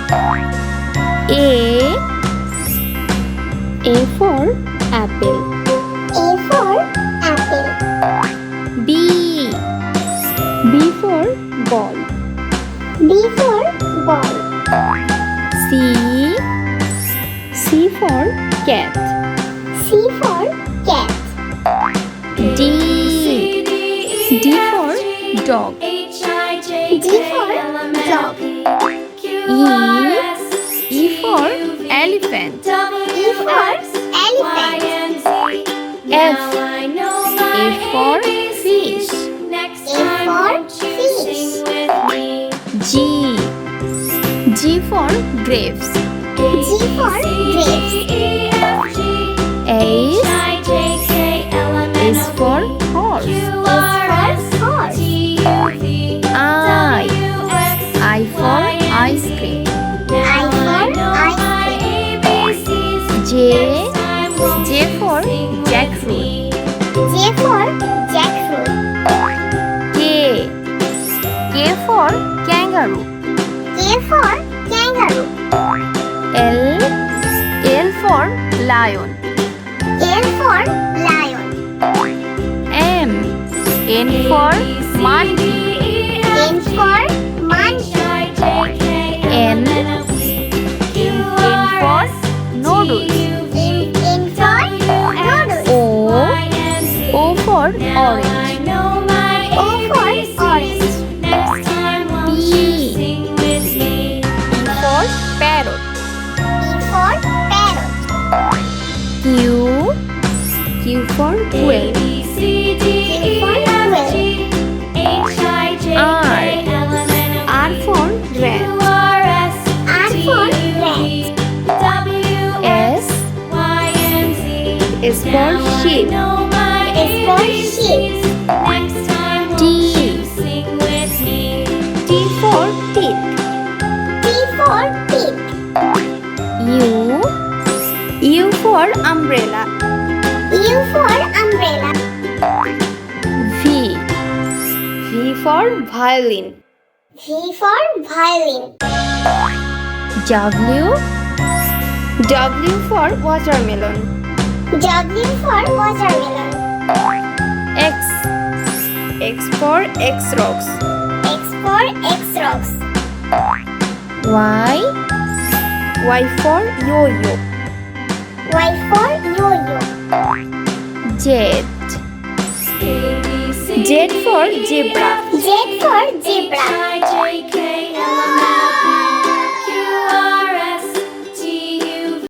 A for apple. A for apple. B for ball. B for ball. C for cat. C for cat. D for dog. D for dog. E for elephant. E for elephant. F for fish. A for fish. G for grapes. G for grapes. H for horse. S for horse. I for ice cream. I for ice cream. J for jackfruit. J for jackfruit. K for kangaroo. K for kangaroo. L for lion. L for lion. N for monkey. N for monkey. N for noodles. N for noodles. O for orange. O for orange. P for parrot. P for parrot. Q for quail. Q for quail. R for rat. R for rat. S for sheep. S for sheep. T for teeth. T for teeth. U for umbrella. U for umbrella. V for violin. V for violin. W for watermelon. W for watermelon. X for X-rocks. X for X-rocks. Y for yo-yo. Y for yo-yo. Z for zebra. Z for zebra.